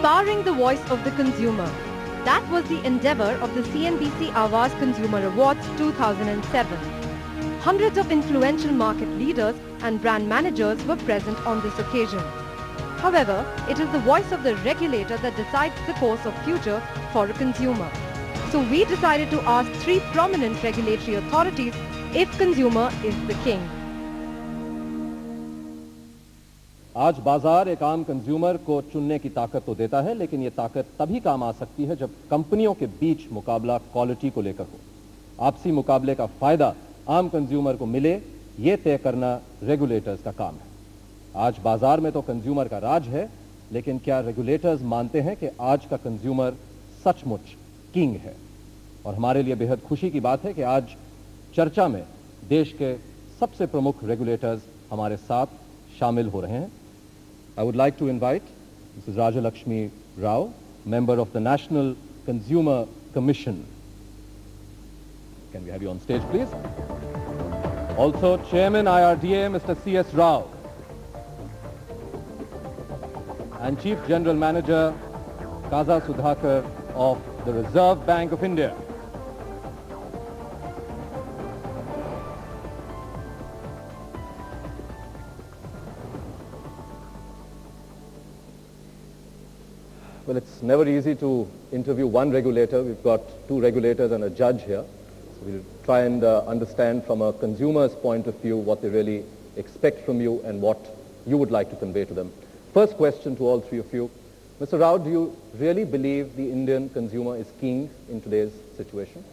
Empowering the voice of the consumer. That was the endeavor of the CNBC Awaaz Consumer Awards 2007. Hundreds of influential market leaders and brand managers were present on this occasion. However, it is the voice of the regulator that decides the course of future for a consumer. So we decided to ask 3 prominent regulatory authorities if consumer is the king. आज बाजार एक आम consumer को चुनने की ताकत तो देता है, लेकिन ये ताकत तभी काम आ सकती है जब कंपनियों के बीच मुकाबला क्वालिटी को लेकर हो। आपसी मुकाबले का फायदा आम कंज्यूमर को मिले, ये तय करना रेगुलेटर्स का काम है। आज बाजार में तो कंज्यूमर का राज है, लेकिन क्या रेगुलेटर्स मानते हैं कि आज का कंज्यूमर सचमुच किंग है? और हमारे लिए बेहद खुशी की बात है कि आज चर्चा में देश के सबसे प्रमुख रेगुलेटर्स हमारे साथ शामिल हो रहे हैं। I would like to invite Mrs. Rajyalakshmi Rao, member of the National Consumer Commission. Can we have you on stage, please? Also, Chairman IRDA, Mr. C.S. Rao. And Chief General Manager, Kaza Sudhakar of the Reserve Bank of India. Well, it's never easy to interview one regulator. We've got 2 regulators and a judge here. So we'll try and understand from a consumer's point of view what they really expect from you and what you would like to convey to them. First question to all 3 of you. Mr. Rao, do you really believe the Indian consumer is king in today's situation?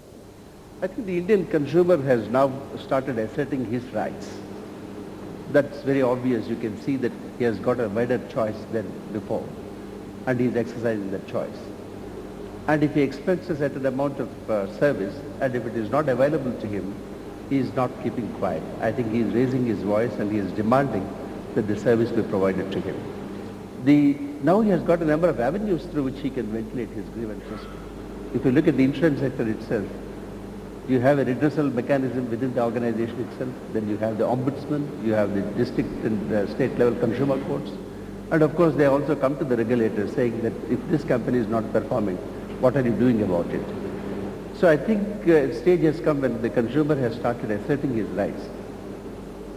I think the Indian consumer has now started asserting his rights. That's very obvious. You can see that he has got a wider choice than before, and he is exercising that choice. And if he expects a certain amount of service, and if it is not available to him, he is not keeping quiet. I think he is raising his voice and he is demanding that the service be provided to him. Now he has got a number of avenues through which he can ventilate his grievances. If you look at the insurance sector itself, you have a redressal mechanism within the organization itself, then you have the ombudsman, you have the district and state level consumer courts, and of course they also come to the regulators saying that if this company is not performing, what are you doing about it? So I think a stage has come when the consumer has started asserting his rights.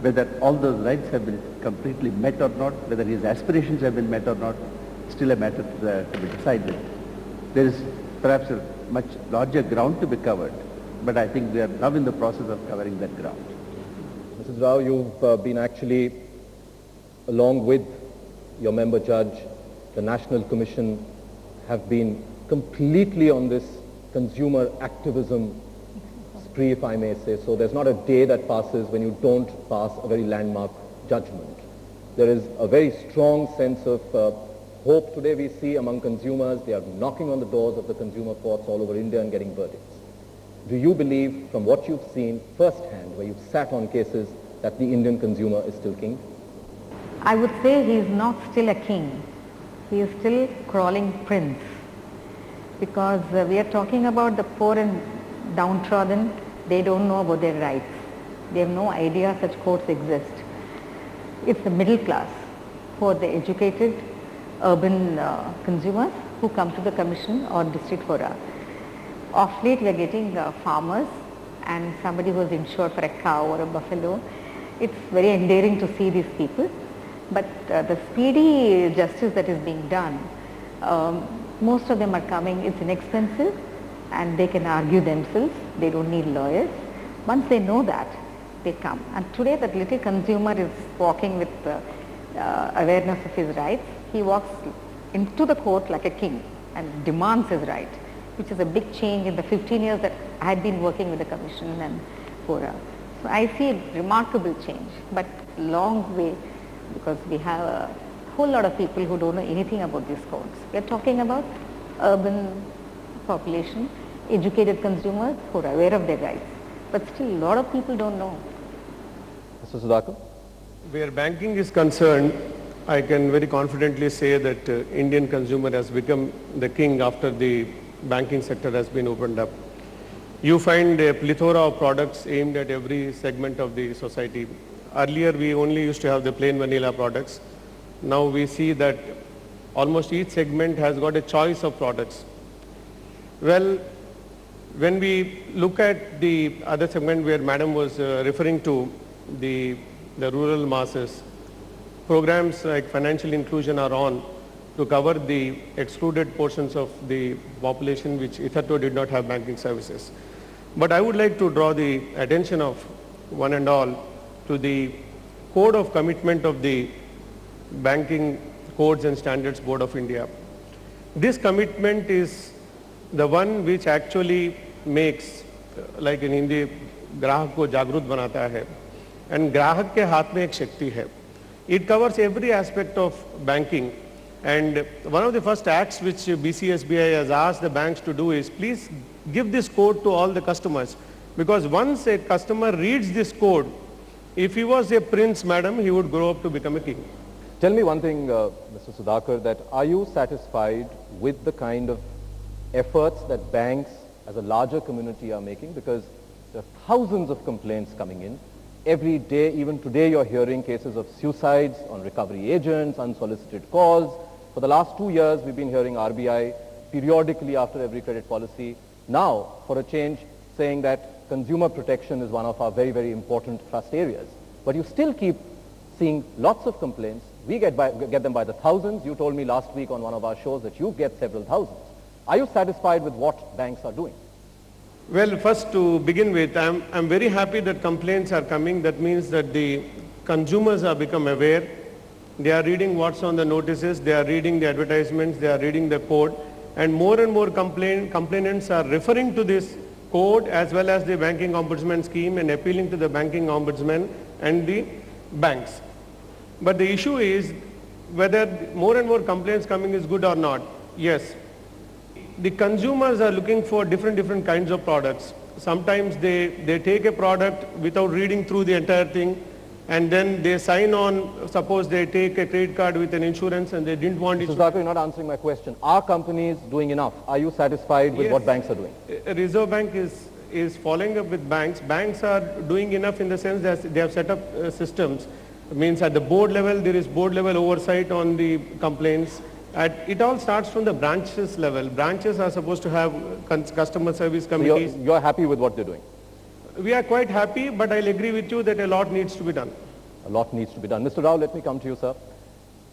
Whether all those rights have been completely met or not, whether his aspirations have been met or not, still a matter to be decided. There is perhaps a much larger ground to be covered, but I think we are now in the process of covering that ground. Mrs. Rao, you've been actually, along with your member judge, the National Commission, have been completely on this consumer activism spree, if I may say so. There's not a day that passes when you don't pass a very landmark judgment. There is a very strong sense of hope today we see among consumers. They are knocking on the doors of the consumer courts all over India and getting verdicts. Do you believe, from what you've seen firsthand, where you've sat on cases, that the Indian consumer is still king? I would say he is not still a king. He is still crawling prince. Because we are talking about the poor and downtrodden. They don't know about their rights. They have no idea such courts exist. It's the middle class who are the educated urban consumers who come to the commission or district fora. Of late we are getting farmers and somebody who is insured for a cow or a buffalo. It's very endearing to see these people. But the speedy justice that is being done, most of them are coming, it's inexpensive and they can argue themselves, they don't need lawyers. Once they know that, they come. And today that little consumer is walking with awareness of his rights. He walks into the court like a king and demands his right, which is a big change in the 15 years that I had been working with the commission and fora. So I see a remarkable change, but long way, because we have a whole lot of people who don't know anything about these courts. We are talking about urban population, educated consumers who are aware of their rights, but still a lot of people don't know. Mr. Sudhakar? Where banking is concerned, I can very confidently say that Indian consumer has become the king after the banking sector has been opened up. You find a plethora of products aimed at every segment of the society. Earlier we only used to have the plain vanilla products. Now we see that Almost each segment has got a choice of products. Well, when we look at the other segment where Madam was referring to, the rural masses, programs like financial inclusion are on to cover the excluded portions of the population which hitherto did not have banking services. But I would like to draw the attention of one and all to the code of commitment of the Banking Codes and Standards Board of India. This commitment is the one which actually makes, like in Hindi, ग्राहक को जागरूक बनाता है, and ग्राहक के हाथ में एक शक्ति है. It covers every aspect of banking, and one of the first acts which BCSBI has asked the banks to do is please give this code to all the customers, because once a customer reads this code, if he was a prince, madam, he would grow up to become a king. Tell me one thing, Mr. Sudhakar, that are you satisfied with the kind of efforts that banks as a larger community are making? Because there are thousands of complaints coming in. Every day, even today, you're hearing cases of suicides on recovery agents, unsolicited calls. For the last 2 years, we've been hearing RBI periodically after every credit policy. Now, for a change, saying that consumer protection is one of our very, very important trust areas. But you still keep seeing lots of complaints. We get them by the thousands. You told me last week on one of our shows that you get several thousands. Are you satisfied with what banks are doing? Well, first to begin with, I'm very happy that complaints are coming. That means that the consumers have become aware. They are reading what's on the notices, they are reading the advertisements, they are reading the code, and more complainants are referring to this code as well as the banking ombudsman scheme and appealing to the banking ombudsman and the banks. But the issue is whether more and more complaints coming is good or not. Yes. The consumers are looking for different kinds of products. Sometimes they take a product without reading through the entire thing, and then they sign on. Suppose they take a credit card with an insurance and they didn't want it. Mr. Sudhakar, you're not answering my question. Are companies doing enough? Are you satisfied with what banks are doing? Reserve Bank is following up with banks. Banks are doing enough in the sense that they have set up systems. It means at the board level, there is board level oversight on the complaints. It all starts from the branches level. Branches are supposed to have customer service committees. So you're happy with what they're doing? We are quite happy, but I'll agree with you that a lot needs to be done. A lot needs to be done. Mr. Rao, let me come to you, sir.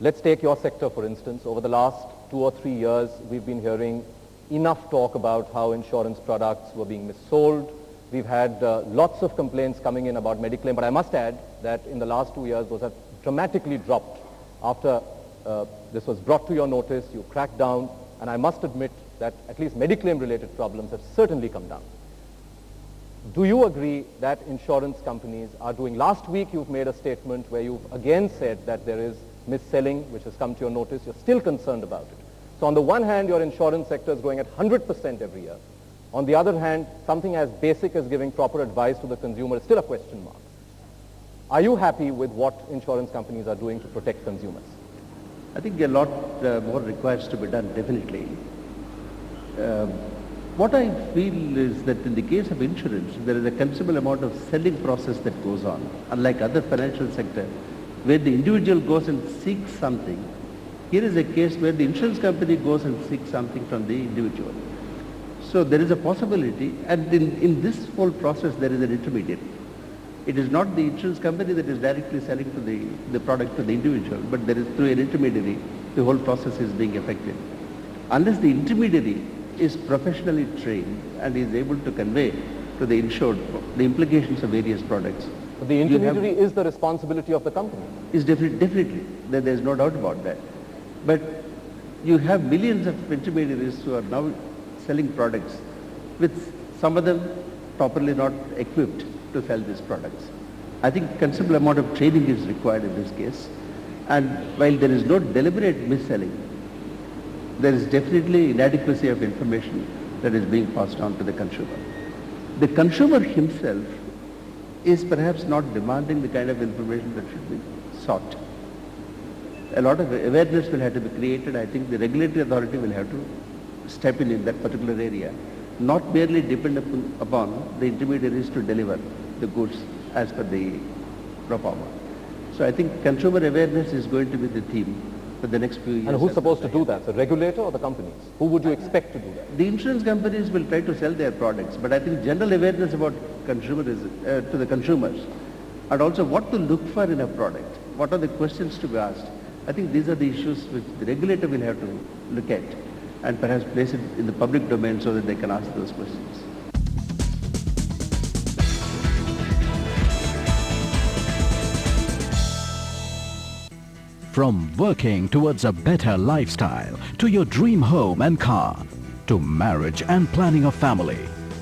Let's take your sector, for instance. Over the last 2 or 3 years, we've been hearing enough talk about how insurance products were being missold. We've had lots of complaints coming in about Mediclaim, but I must add that in the last 2 years, those have dramatically dropped. After this was brought to your notice, you cracked down, and I must admit that at least Mediclaim-related problems have certainly come down. Do you agree that insurance companies are doing? Last week, you've made a statement where you've again said that there is mis-selling, which has come to your notice. You're still concerned about it. So on the one hand, your insurance sector is growing at 100% every year. On the other hand, something as basic as giving proper advice to the consumer is still a question mark. Are you happy with what insurance companies are doing to protect consumers? I think a lot more requires to be done, definitely. What I feel is that in the case of insurance, there is a considerable amount of selling process that goes on. Unlike other financial sector, where the individual goes and seeks something, here is a case where the insurance company goes and seeks something from the individual. So there is a possibility, and in this whole process, there is an intermediary. It is not the insurance company that is directly selling to the product to the individual, but there is through an intermediary, the whole process is being affected. Unless the intermediary is professionally trained and is able to convey to the insured the implications of various products. But the intermediary is the responsibility of the company. Is definitely, there is no doubt about that. But you have millions of intermediaries who are now selling products with some of them properly not equipped to sell these products. I think considerable amount of training is required in this case, and while there is no deliberate mis-selling, there is definitely inadequacy of information that is being passed on to the consumer. The consumer himself is perhaps not demanding the kind of information that should be sought. A lot of awareness will have to be created. I think the regulatory authority will have to step in that particular area, not merely depend upon the intermediaries to deliver the goods as per the pro forma. So I think consumer awareness is going to be the theme for the next few years. And who's supposed to do that? The regulator or the companies? Who would you expect to do that? The insurance companies will try to sell their products, but I think general awareness about to the consumers, and also what to look for in a product, what are the questions to be asked. I think these are the issues which the regulator will have to look at and perhaps place it in the public domain so that they can ask those questions. From working towards a better lifestyle, to your dream home and car, to marriage and planning a family,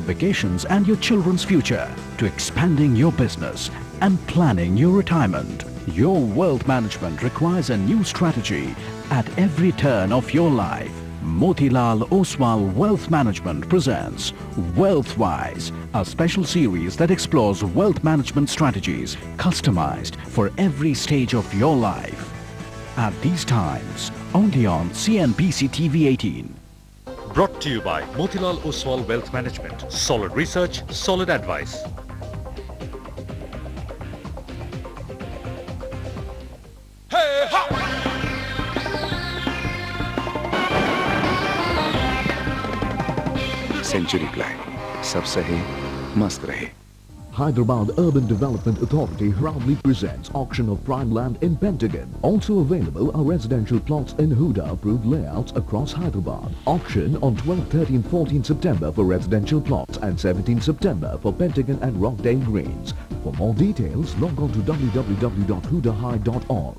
vacations and your children's future, to expanding your business and planning your retirement, your wealth management requires a new strategy at every turn of your life. Motilal Oswal Wealth Management presents Wealthwise, a special series that explores wealth management strategies customized for every stage of your life. At these times, only on CNBC TV 18. Brought to you by Motilal Oswal Wealth Management. Solid research, solid advice. Hey, ha! Century Plan. Sab sahe, mast rahe. Hyderabad Urban Development Authority proudly presents auction of prime land in Pentagon. Also available are residential plots in Huda approved layouts across Hyderabad. Auction on 12, 13, 14 September for residential plots and 17 September for Pentagon and Rockdale Greens. For more details, log on to www.hudahigh.org.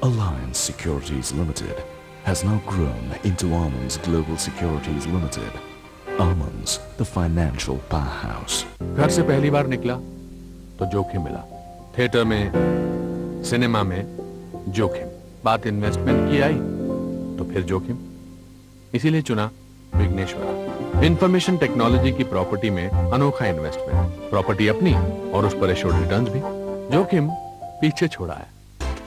Alliance Securities Limited has now grown into Almonds Global Securities Limited. Almonds, the financial powerhouse. घर से पहली बार निकला तो जोखिम मिला, theatre में, cinema में जोखिम, बात इन्वेस्टमेंट की आई तो फिर जोखिम, इसीलिए चुना विघ्नेश्वरा। इंफॉर्मेशन टेक्नोलॉजी की प्रॉपर्टी में अनोखा इन्वेस्टमेंट, प्रॉपर्टी अपनी और उस पर एश्योर्ड रिटर्न्स भी, जोखिम पीछे छोड़ा है।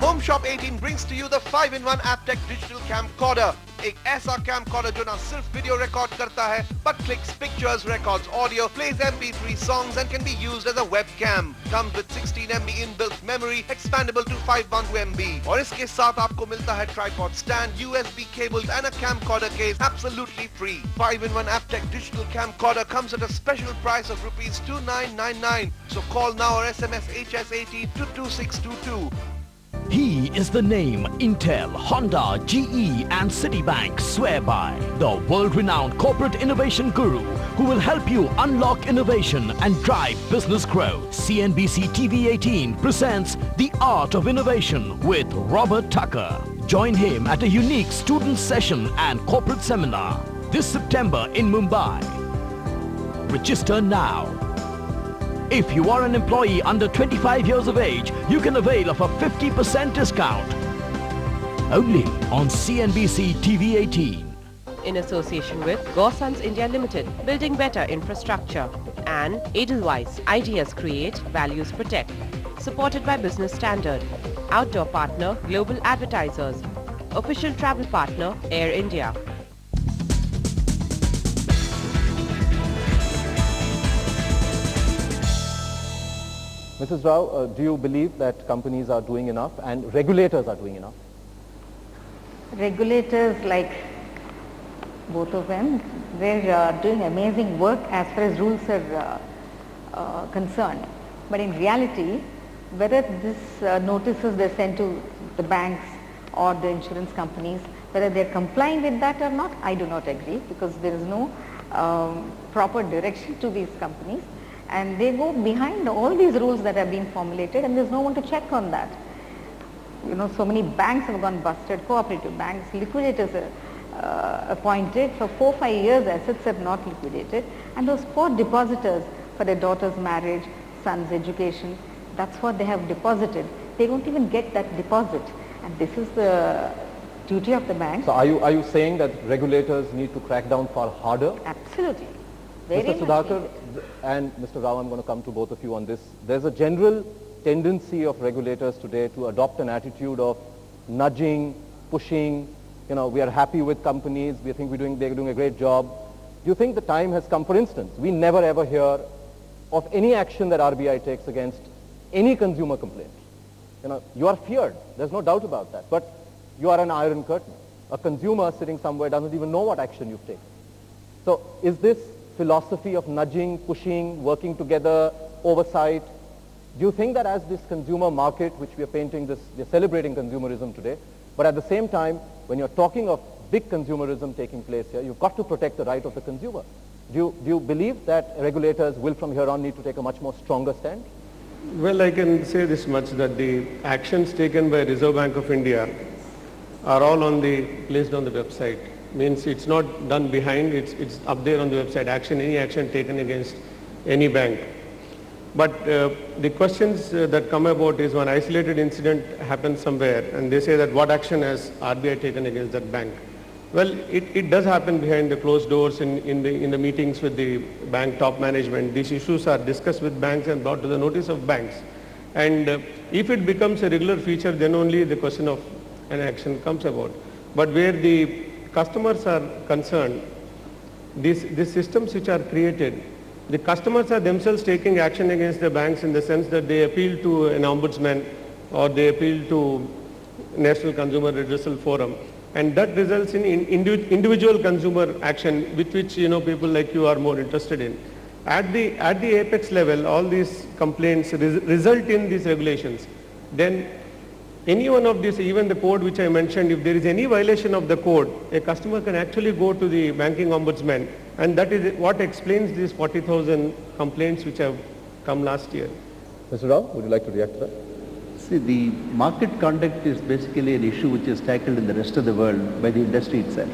Home Shop 18 brings to you the 5-in-1 AppTech Digital Camcorder. एक ऐसा camcorder जो ना सिर्फ वीडियो रिकॉर्ड करता है, but clicks pictures, records audio, plays MP3 songs and can be used as a webcam. Comes with 16 MB inbuilt memory, expandable to 512 MB. और इसके साथ आपको मिलता है tripod stand, USB cables and a camcorder case absolutely free. 5-in-1 AppTech Digital Camcorder comes at a special price of ₹2999. So call now or SMS HS18 to 2622. He is the name Intel, Honda, GE and Citibank swear by. The world-renowned corporate innovation guru who will help you unlock innovation and drive business growth. CNBC TV 18 presents The Art of Innovation with Robert Tucker. Join him at a unique student session and corporate seminar this September in Mumbai. Register now. If you are an employee under 25 years of age, you can avail of a 50% discount. Only on CNBC TV 18. In association with Gosans India Limited, building better infrastructure. And Edelweiss, ideas create, values protect. Supported by Business Standard. Outdoor partner, Global Advertisers. Official travel partner, Air India. Mrs. Rao, do you believe that companies are doing enough and regulators are doing enough? Regulators, like both of them, they're doing amazing work as far as rules are concerned. But in reality, whether this notices they're sent to the banks or the insurance companies, whether they're complying with that or not, I do not agree, because there is no proper direction to these companies. And they go behind all these rules that have been formulated, and there's no one to check on that. You know, so many banks have gone busted, cooperative banks, liquidators are appointed for 4-5 years, assets have not liquidated, and those poor depositors for their daughter's marriage, son's education, that's what they have deposited. They don't even get that deposit, and this is the duty of the bank. So are you saying that regulators need to crack down far harder? Absolutely. Very Mr. Sudhakar and Mr. Rao, I'm going to come to both of you on this. There's a general tendency of regulators today to adopt an attitude of nudging, pushing, you know, we are happy with companies, we think they're doing a great job. Do you think the time has come? For instance, we never ever hear of any action that RBI takes against any consumer complaint. You know, you are feared, there's no doubt about that. But you are an iron curtain. A consumer sitting somewhere doesn't even know what action you've taken. So is this philosophy of nudging, pushing, working together, oversight, do you think that as this consumer market, which we are painting this, we are celebrating consumerism today, but at the same time, when you're talking of big consumerism taking place here, you've got to protect the right of the consumer. Do you believe that regulators will from here on need to take a much more stronger stand? Well, I can say this much, that the actions taken by Reserve Bank of India are all placed on the website. Means it's not done behind, it's up there on the website, any action taken against any bank. But the questions that come about is when isolated incident happens somewhere and they say that what action has RBI taken against that bank? Well, it does happen behind the closed doors in the meetings with the bank top management. These issues are discussed with banks and brought to the notice of banks. And if it becomes a regular feature, then only the question of an action comes about. But where the customers are concerned, these systems which are created, the customers are themselves taking action against the banks in the sense that they appeal to an ombudsman or they appeal to National Consumer Redressal Forum, and that results in individual consumer action with which people like you are more interested in. At the apex level, all these complaints result in these regulations. Then any one of these, even the code which I mentioned, if there is any violation of the code, a customer can actually go to the banking ombudsman, and that is what explains these 40,000 complaints which have come last year. Mr. Rao, would you like to react to that? See, the market conduct is basically an issue which is tackled in the rest of the world by the industry itself.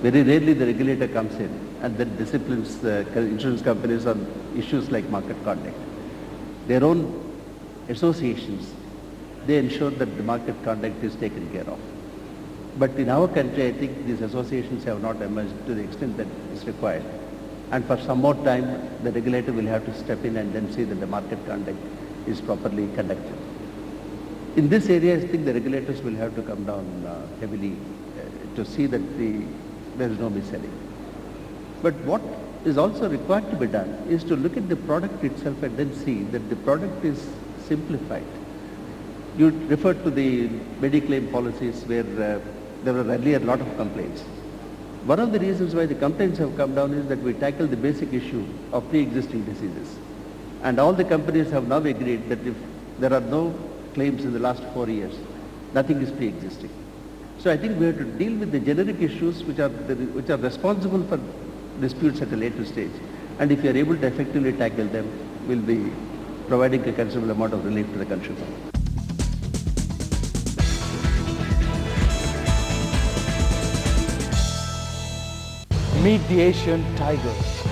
Very rarely the regulator comes in and then disciplines the insurance companies on issues like market conduct. Their own associations, they ensure that the market conduct is taken care of. But in our country, I think these associations have not emerged to the extent that is required. And for some more time, the regulator will have to step in and then see that the market conduct is properly conducted. In this area, I think the regulators will have to come down heavily to see that there is no mis-selling. But what is also required to be done is to look at the product itself and then see that the product is simplified. You referred to the Mediclaim policies where there were earlier a lot of complaints. One of the reasons why the complaints have come down is that we tackled the basic issue of pre-existing diseases. And all the companies have now agreed that if there are no claims in the last 4 years, nothing is pre-existing. So I think we have to deal with the generic issues which are responsible for disputes at a later stage. And if you are able to effectively tackle them, we'll be providing a considerable amount of relief to the consumer. Meet the Asian tigers.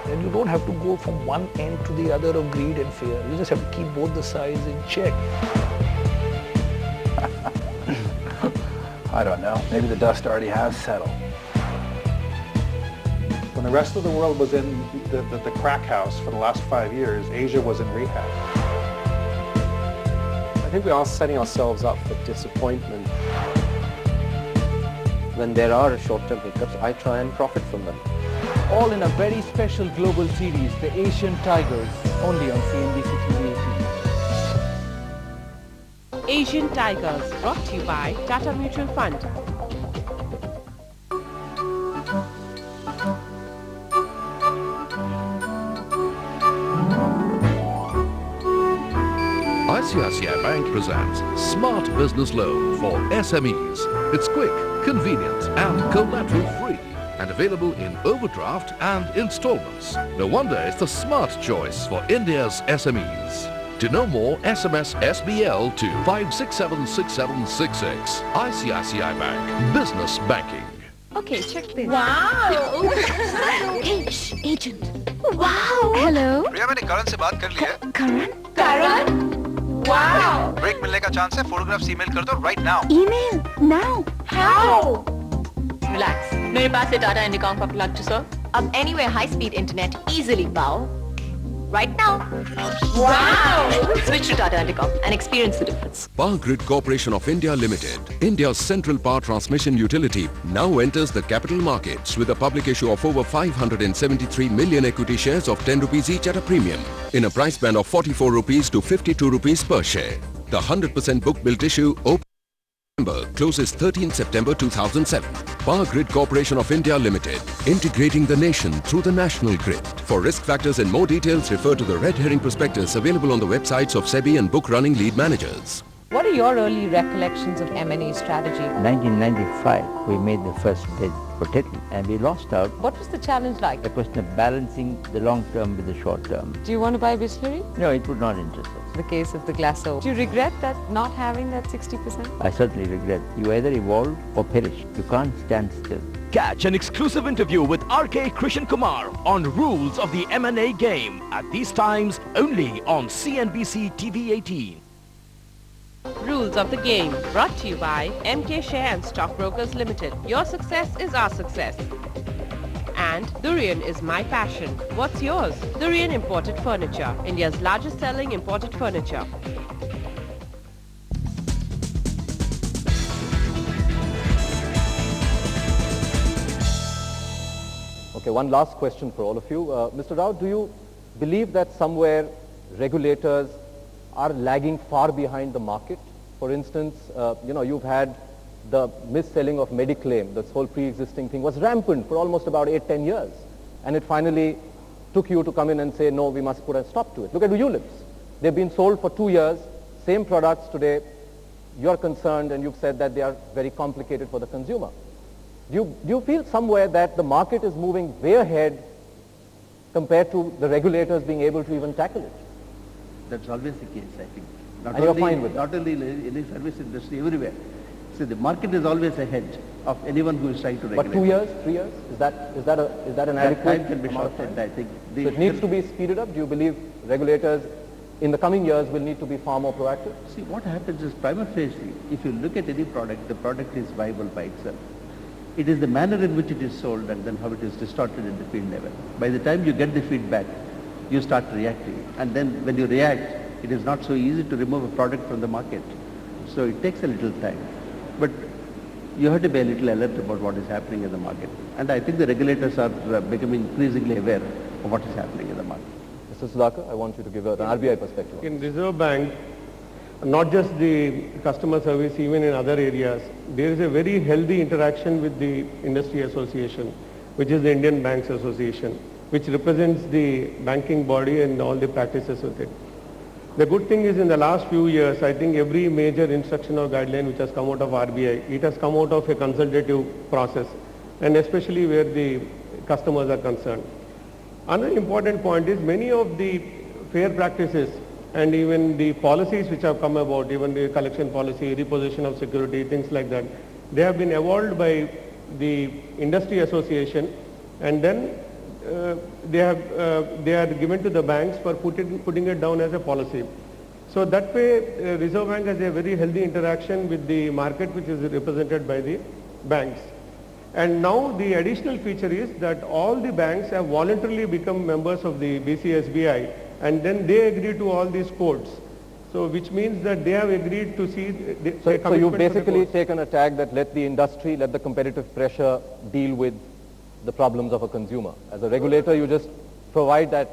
And you don't have to go from one end to the other of greed and fear. You just have to keep both the sides in check. I don't know. Maybe the dust already has settled. When the rest of the world was in the crack house for the last 5 years, Asia was in rehab. I think we are setting ourselves up for disappointment. When there are short-term hiccups, I try and profit from them. All in a very special global series, The Asian Tigers, only on CNBC TV 18. Asian Tigers, brought to you by Tata Mutual Fund. ICICI Bank presents Smart Business Loan for SMEs. It's quick, convenient and collateral-free and available in overdraft and installments. No wonder it's the smart choice for India's SMEs. To know more, SMS SBL to 5676766. ICICI Bank. Business Banking. Okay, check this. Wow! Hey, shh, agent. Wow! Hello? प्रिया, मैंने करण से बात कर ली है. Karan? Karan? Wow! Break मिलने का chance है. Photographs email कर दो right now. Email? Now? How? Relax. मेरे पास है डाटा इंडिकॉम का प्लग टू सर. अब anywhere high-speed internet easily bow. Right now. Wow! Switch to Tata Indicom and experience the difference. Power Grid Corporation of India Limited, India's central power transmission utility, now enters the capital markets with a public issue of over 573 million equity shares of 10 rupees each at a premium, in a price band of 44 rupees to 52 rupees per share. The 100% book built issue open closes 13 September 2007. Power Grid Corporation of India Limited, integrating the nation through the national grid. For risk factors and more details, refer to the red herring prospectus available on the websites of SEBI and book running lead managers. What are your early recollections of M&A strategy? 1995, we made the first bid for Titan and we lost out. What was the challenge like? The question of balancing the long term with the short term. Do you want to buy Bisleri? No, it would not interest us. The case of the Glasso. Do you regret that not having that 60%? I certainly regret. You either evolve or perish. You can't stand still. Catch an exclusive interview with R.K. Krishan Kumar on rules of the M&A game at these times only on CNBC TV 18. Rules of the game, brought to you by MK Share and Stockbrokers Limited. Your success is our success. And Durian is my passion. What's yours? Durian Imported Furniture, India's largest selling imported furniture. Okay, one last question for all of you. Mr. Rao, do you believe that somewhere regulators are lagging far behind the market? For instance, you've had the mis-selling of Mediclaim. This whole pre-existing thing was rampant for almost about 8-10 years. And it finally took you to come in and say, no, we must put a stop to it. Look at ULIPs. They've been sold for 2 years, same products today. You're concerned and you've said that they are very complicated for the consumer. Do you feel somewhere that the market is moving way ahead compared to the regulators being able to even tackle it? That's always the case, I think. And you're fine with that? Not only in the service industry, everywhere. See, the market is always ahead of anyone who is trying to regulate. But 2 years, 3 years, is that an adequate time can be amount of shortened, time? I think. So it needs to be speeded up. Do you believe regulators in the coming years will need to be far more proactive? See, what happens is prima facie, if you look at any product, the product is viable by itself. It is the manner in which it is sold and then how it is distorted at the field level. By the time you get the feedback, you start reacting. And then when you react, it is not so easy to remove a product from the market. So it takes a little time. But you have to be a little alert about what is happening in the market. And I think the regulators are becoming increasingly aware of what is happening in the market. Mr. Sudhakar, I want you to give an RBI perspective. In Reserve Bank, not just the customer service, even in other areas, there is a very healthy interaction with the industry association, which is the Indian Banks Association, which represents the banking body and all the practices with it. The good thing is in the last few years, I think every major instruction or guideline which has come out of RBI, it has come out of a consultative process, and especially where the customers are concerned. Another important point is many of the fair practices and even the policies which have come about, even the collection policy, repossession of security, things like that, they have been evolved by the industry association, and then they are given to the banks for putting it down as a policy. So that way Reserve Bank has a very healthy interaction with the market, which is represented by the banks. And now the additional feature is that all the banks have voluntarily become members of the BCSBI, and then they agree to all these codes. So which means that they have agreed to see... So you've basically taken a tag that let the industry, let the competitive pressure deal with the problems of a consumer. As a regulator, you just provide that.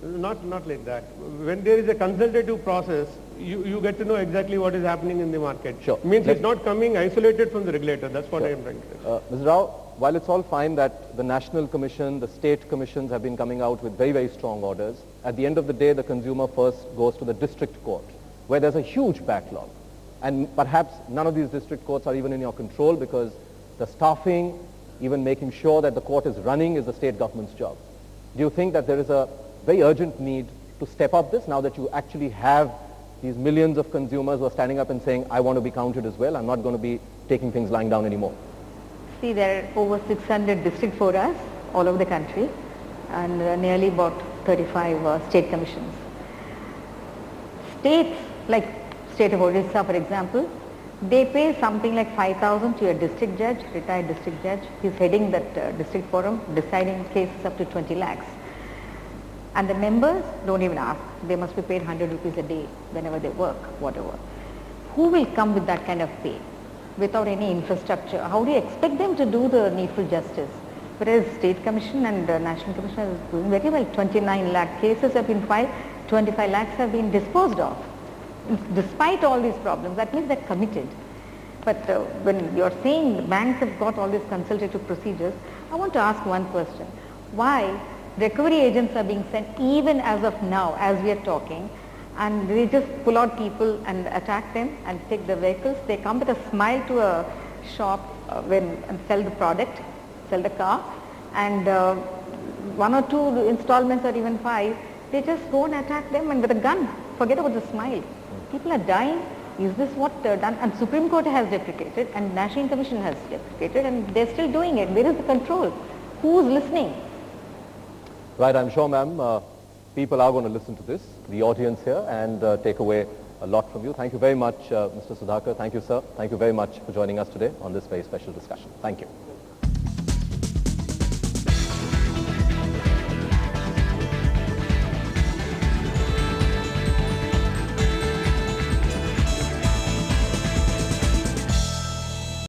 Not like that. When there is a consultative process, you get to know exactly what is happening in the market. Sure. Means it's not coming isolated from the regulator. That's what I am trying to say. Mr. Rao, while it's all fine that the National Commission, the state commissions have been coming out with very, very strong orders, at the end of the day, the consumer first goes to the district court, where there's a huge backlog. And perhaps none of these district courts are even in your control because the staffing, even making sure that the court is running, is the state government's job. Do you think that there is a very urgent need to step up this now that you actually have these millions of consumers who are standing up and saying, I want to be counted as well, I'm not going to be taking things lying down anymore? See, there are over 600 district forums all over the country and nearly about 35 state commissions. States, like state of Odisha for example, they pay something like 5,000 to a district judge, retired district judge. He's heading that district forum, deciding cases up to 20 lakhs. And the members don't even ask. They must be paid 100 rupees a day whenever they work, whatever. Who will come with that kind of pay without any infrastructure? How do you expect them to do the needful justice? Whereas State Commission and National Commission is doing very well. 29 lakh cases have been filed, 25 lakhs have been disposed of. Despite all these problems, that means they're committed. But when you're saying the banks have got all these consultative procedures, I want to ask one question. Why recovery agents are being sent even as of now, as we are talking, and they just pull out people and attack them and take the vehicles? They come with a smile to a shop and sell the product, sell the car, and 1 or 2 installments or even 5, they just go and attack them and with a gun. Forget about the smile. People are dying. Is this what done? And Supreme Court has deprecated and National Commission has deprecated, and they're still doing it. Where is the control? Who's listening? Right, I'm sure, ma'am, people are going to listen to this, the audience here, and take away a lot from you. Thank you very much, Mr. Sudhakar. Thank you, sir. Thank you very much for joining us today on this very special discussion. Thank you.